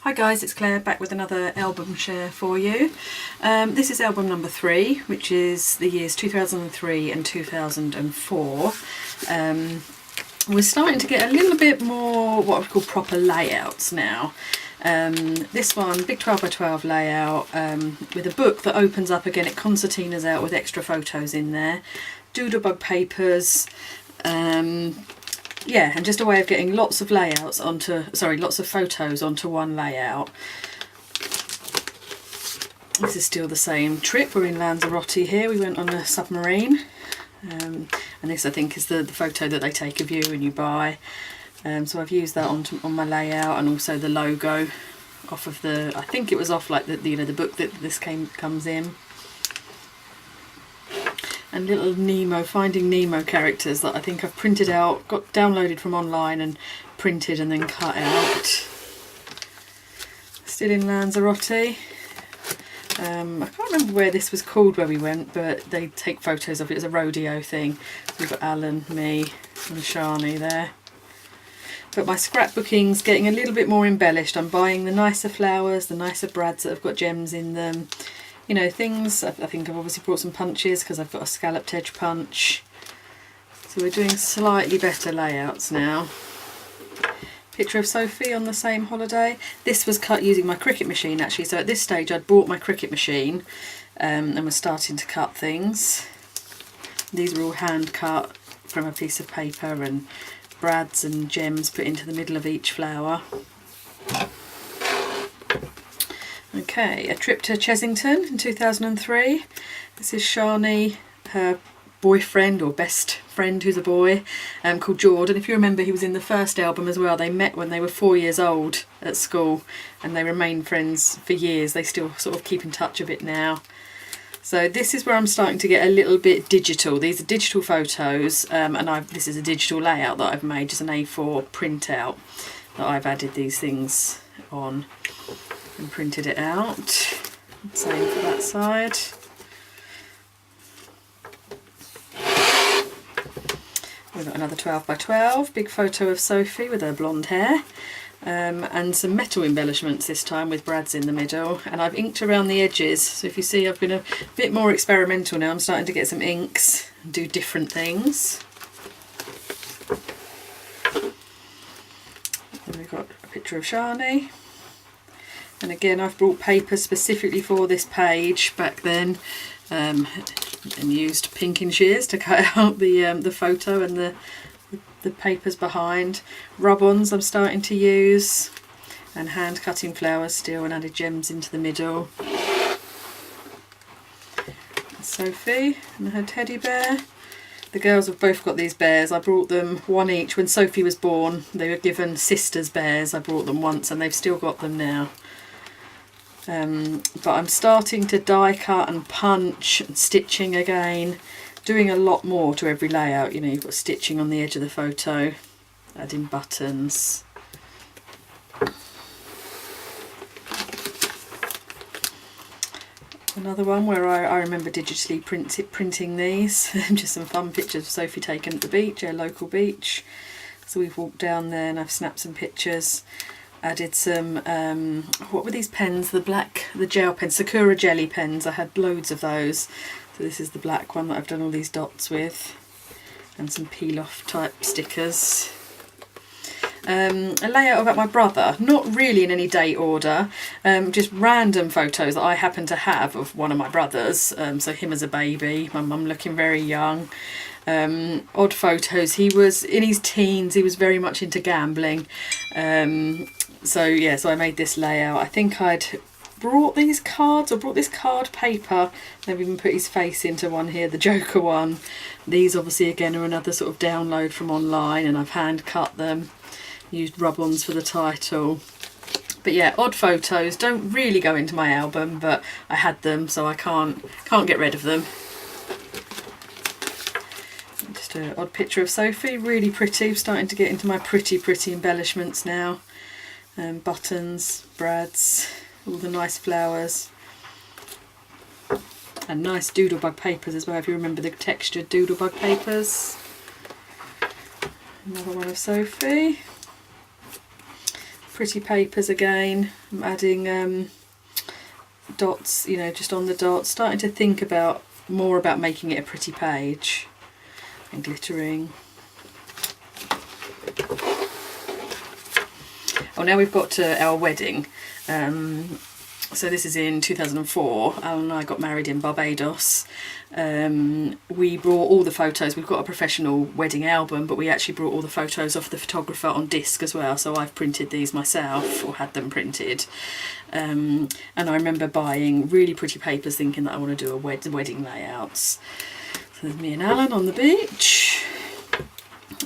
Hi guys, it's Claire back with another album share for you. This is album number 3, which is the years 2003 and 2004. We're starting to get a little bit more what I would call proper layouts now. This one, big 12 by 12 layout with a book that opens up again. It concertinas out with extra photos in there, doodlebug papers, yeah, and just a way of getting lots of layouts onto, lots of photos onto one layout. This is still the same trip. We're in Lanzarote here. We went on a submarine, and this I think is the photo that they take of you and you buy. So I've used that on my layout, and also the logo off of the, I think it was off like the book that this comes in. And little Nemo, Finding Nemo characters that I think I've printed out, got downloaded from online and printed and then cut out. Still in Lanzarote. I can't remember where this was called where we went, but they take photos of it. It was a rodeo thing. We've got Alan, me and Shani there. But my scrapbooking's getting a little bit more embellished. I'm buying the nicer flowers, the nicer brads that have got gems in them. You know, things, I think I've obviously brought some punches because I've got a scalloped edge punch. So we're doing slightly better layouts now. Picture of Sophie on the same holiday. This was cut using my Cricut machine actually, so at this stage I'd bought my Cricut machine and was starting to cut things. These were all hand cut from a piece of paper, and brads and gems put into the middle of each flower. Okay, a trip to Chessington in 2003. This is Shani, her boyfriend or best friend who's a boy, called Jordan. If you remember, he was in the first album as well. They met when they were 4 years old at school and they remained friends for years. They still sort of keep in touch a bit now. So this is where I'm starting to get a little bit digital. These are digital photos, and this is a digital layout that I've made, just an A4 printout that I've added these things on and printed it out. Same for that side. We've got another 12 by 12, big photo of Sophie with her blonde hair, and some metal embellishments this time with brads in the middle, and I've inked around the edges. So if you see, I've been a bit more experimental now. I'm starting to get some inks and do different things. And we've got a picture of Shani. And again, I've brought paper specifically for this page back then, and used pinking shears to cut out the photo and the papers behind. Rub-ons I'm starting to use, and hand cutting flowers still, and added gems into the middle. Sophie and her teddy bear. The girls have both got these bears. I brought them one each. When Sophie was born, they were given sisters' bears. I brought them once and they've still got them now. But I'm starting to die cut and punch and stitching again, doing a lot more to every layout. You know, you've got stitching on the edge of the photo, adding buttons. Another one where I remember digitally printing these. Just some fun pictures of Sophie taken at the beach, our local beach. So we've walked down there and I've snapped some pictures. Added some, what were these pens? The gel pens, Sakura jelly pens. I had loads of those. So this is the black one that I've done all these dots with. And some peel off type stickers. A layout about my brother, not really in any date order, just random photos that I happen to have of one of my brothers. So him as a baby, my mum looking very young. Odd photos. He was in his teens, he was very much into gambling. So yeah, so I made this layout. I think I'd brought these cards, or brought this card paper. I've even put his face into one here, the Joker one. These obviously again are another sort of download from online, and I've hand cut them. Used rub-ons for the title. But yeah, odd photos don't really go into my album, but I had them, so I can't get rid of them. Just an odd picture of Sophie, really pretty. Starting to get into my pretty embellishments now. Buttons, brads, all the nice flowers, and nice doodlebug papers as well, if you remember the textured doodlebug papers. Another one of Sophie. pretty papers again. I'm adding dots, you know, just on the dots, starting to think about more about making it a pretty page, and glittering. Oh, now we've got to our wedding. So this is in 2004. Alan and I got married in Barbados. We brought all the photos. We've got a professional wedding album, but we actually brought all the photos off the photographer on disc as well. So I've printed these myself, or had them printed. And I remember buying really pretty papers, thinking that I want to do a wedding layouts. So there's me and Alan on the beach.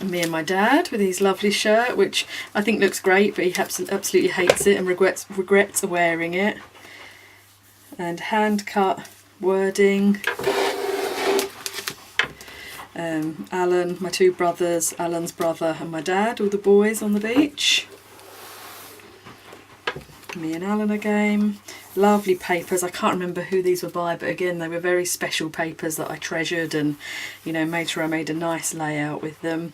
And me and my dad with his lovely shirt, which I think looks great, but he absolutely hates it and regrets wearing it. And hand cut wording. Alan, my two brothers, Alan's brother and my dad, all the boys on the beach. Me and Alan again. Lovely papers. I can't remember who these were by, but again they were very special papers that I treasured, and you know, made sure I made a nice layout with them.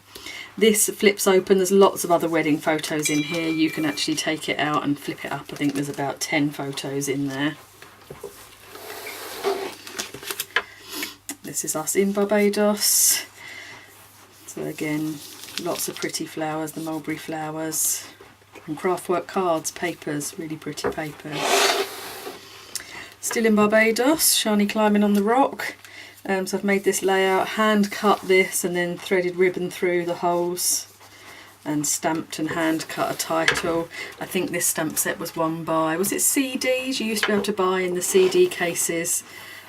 This flips open. There's lots of other wedding photos in here. You can actually take it out and flip it up. I think there's about 10 photos in there. This is us in Barbados. So again, lots of pretty flowers, the mulberry flowers, and craftwork cards, papers, really pretty papers. Still in Barbados, Shani climbing on the rock. So I've made this layout, hand cut this and then threaded ribbon through the holes, and stamped and hand cut a title. I think this stamp set was won by, was it CDs? You used to be able to buy in the CD cases,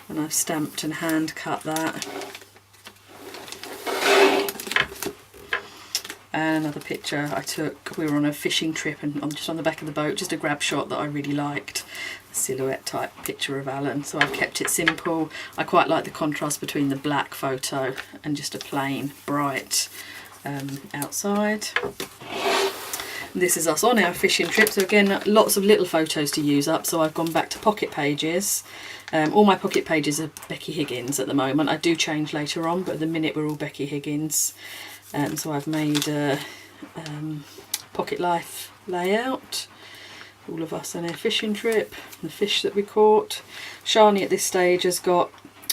and I've stamped and hand cut that. And another picture I took, we were on a fishing trip, and I'm just on the back of the boat, just a grab shot that I really liked. A silhouette type picture of Alan, so I've kept it simple. I quite like the contrast between the black photo and just a plain, bright outside. This is us on our fishing trip, so again lots of little photos to use up, so I've gone back to pocket pages. All my pocket pages are Becky Higgins at the moment. I do change later on, but at the minute we're all Becky Higgins. So I've made a pocket life layout. All of us on our fishing trip, the fish that we caught. Shani at this stage has got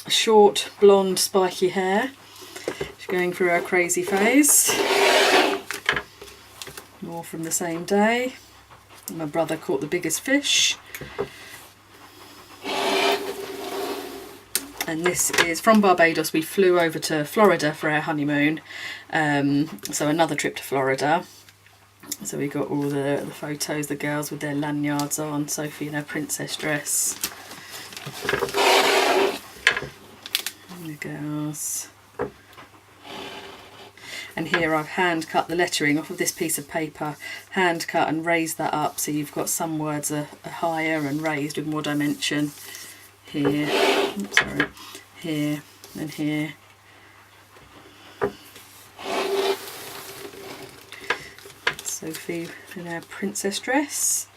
short, blonde, spiky hair. She's going through her crazy phase. More from the same day. My brother caught the biggest fish. And this is from Barbados. We flew over to Florida for our honeymoon. So another trip to Florida. So we got all the photos, the girls with their lanyards on, Sophie in her princess dress. And the girls. And here I've hand cut the lettering off of this piece of paper, hand cut and raised that up, so you've got some words are higher and raised with more dimension. Here, oops, sorry, here and here. Sophie in her princess dress.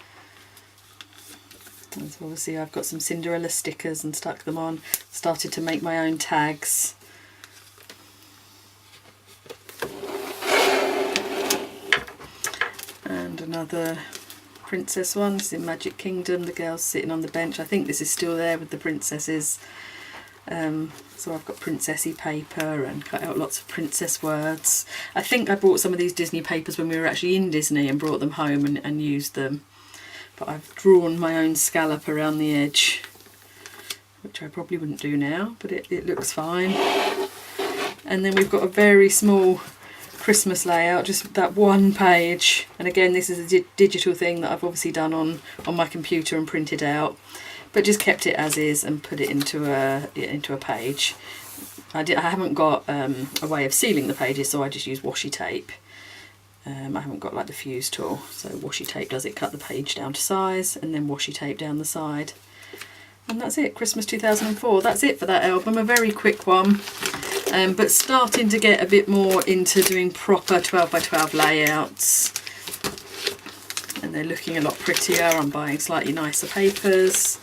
And so obviously I've got some Cinderella stickers and stuck them on. Started to make my own tags. And another princess one. This is in Magic Kingdom, the girls sitting on the bench. I think this is still there with the princesses. So I've got princessy paper and cut out lots of princess words. I think I brought some of these Disney papers when we were actually in Disney and brought them home and used them. But I've drawn my own scallop around the edge, which I probably wouldn't do now, but it looks fine. And then we've got a very small Christmas layout, just that one page. And again, this is a digital thing that I've obviously done on my computer and printed out, but just kept it as is and put it into a page. I haven't got a way of sealing the pages, so I just use washi tape. I haven't got like the fuse tool, so washi tape does it, cut the page down to size and then washi tape down the side. And that's it, Christmas 2004. That's it for that album, a very quick one. But starting to get a bit more into doing proper 12 by 12 layouts. And they're looking a lot prettier. I'm buying slightly nicer papers,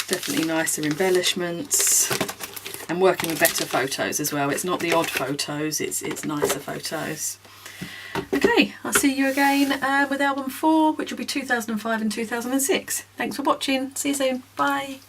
definitely nicer embellishments, and working with better photos as well. It's not the odd photos, it's nicer photos. Okay, I'll see you again with album 4, which will be 2005 and 2006. Thanks for watching. See you soon. Bye.